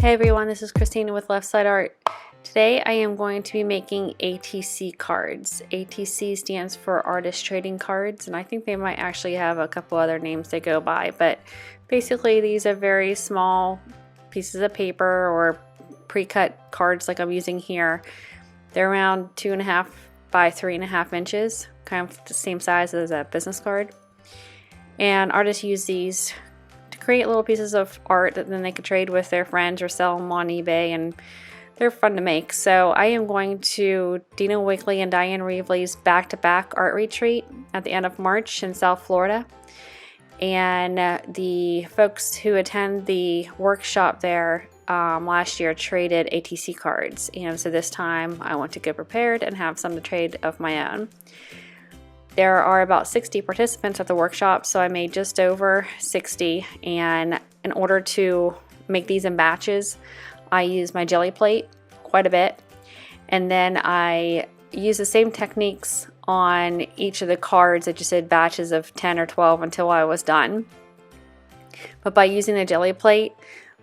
Hey everyone, this is Christina with LeftSideArt. Today I am going to be making ATC cards. ATC stands for Artist Trading Cards, and I think they might actually have a couple other names they go by, but basically these are very small pieces of paper or pre-cut cards like I'm using here. They're around 2.5 by 3.5 inches, kind of the same size as a business card. And artists use these to create little pieces of art that then they could trade with their friends or sell them on eBay, and they're fun to make. So I am going to Dina Wakley and Diane Reevely's back-to-back art retreat at the end of March in South Florida. And the folks who attend the workshop there last year traded ATC cards. And so this time I want to go prepared and have some to trade of my own. There are about 60 participants at the workshop, so I made just over 60. And in order to make these in batches, I use my jelly plate quite a bit. And then I use the same techniques on each of the cards. I just did batches of 10 or 12 until I was done. But by using the jelly plate,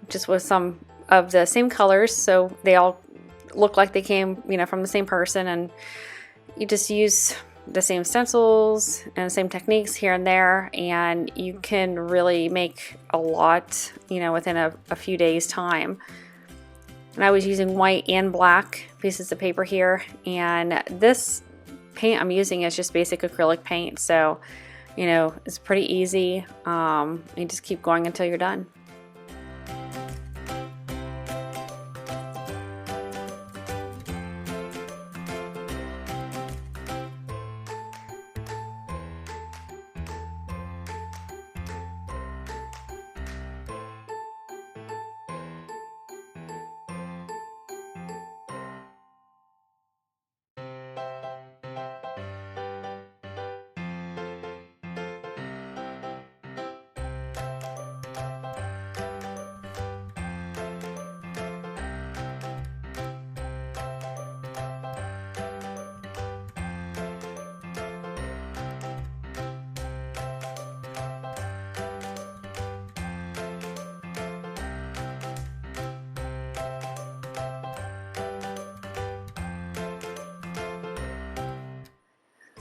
just with some of the same colors, so they all look like they came, from the same person, and you just use the same stencils and the same techniques here and there, and you can really make a lot, within a few days time. And I was using white and black pieces of paper here, and this paint I'm using is just basic acrylic paint, so it's pretty easy. You just keep going until you're done.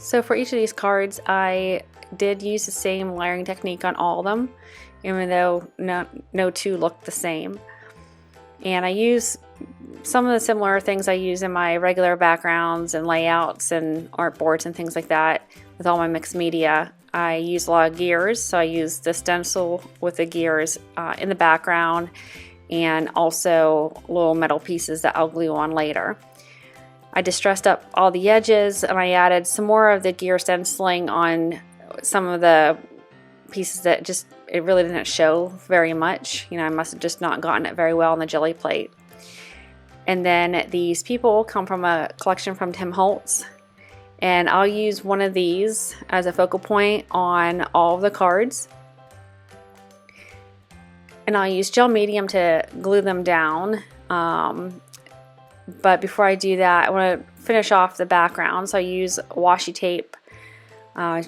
So for each of these cards, I did use the same layering technique on all of them, even though no two look the same. And I use some of the similar things I use in my regular backgrounds and layouts and artboards and things like that with all my mixed media. I use a lot of gears, so I use the stencil with the gears in the background, and also little metal pieces that I'll glue on later. I distressed up all the edges, and I added some more of the gear stenciling on some of the pieces that it really didn't show very much. I must have just not gotten it very well on the jelly plate. And then these people come from a collection from Tim Holtz, and I'll use one of these as a focal point on all of the cards. And I'll use gel medium to glue them down. But before I do that, I want to finish off the background. So I use washi tape,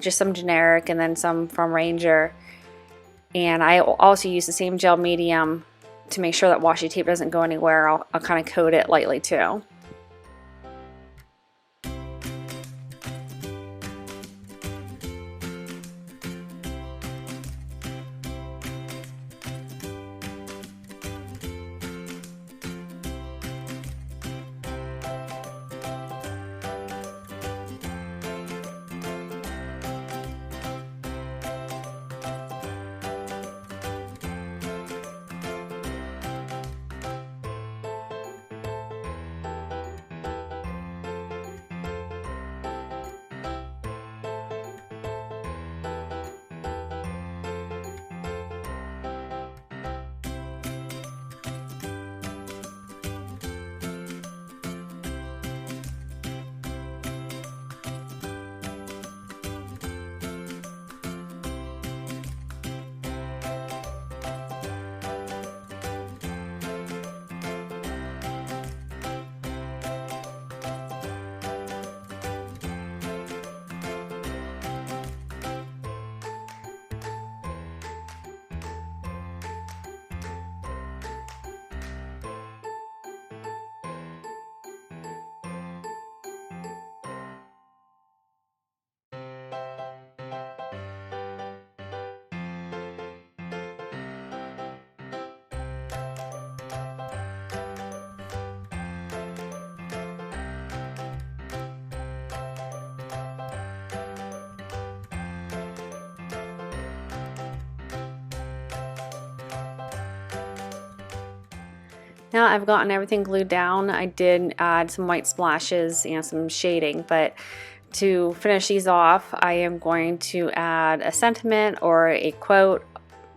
just some generic and then some from Ranger. And I also use the same gel medium to make sure that washi tape doesn't go anywhere. I'll kind of coat it lightly too. Now I've gotten everything glued down, I did add some white splashes and some shading, but to finish these off, I am going to add a sentiment or a quote.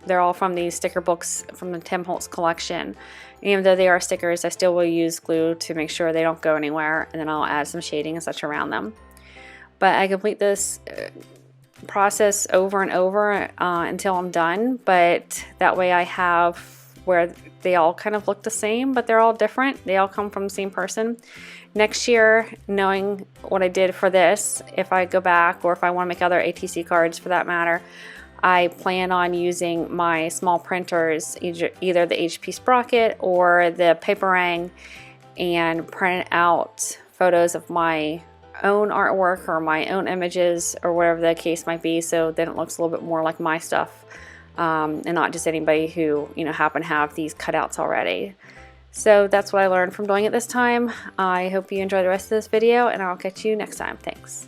They're all from these sticker books from the Tim Holtz collection. Even though they are stickers, I still will use glue to make sure they don't go anywhere, and then I'll add some shading and such around them. But I complete this process over and over until I'm done, but that way I have where they all kind of look the same, but they're all different. They all come from the same person. Next year, knowing what I did for this, if I go back or if I want to make other ATC cards for that matter, I plan on using my small printers, either the HP Sprocket or the Paperang, and print out photos of my own artwork or my own images or whatever the case might be, so then it looks a little bit more like my stuff, and not just anybody who, you know, happen to have these cutouts already. So that's what I learned from doing it this time. I hope you enjoy the rest of this video, and I'll catch you next time. Thanks.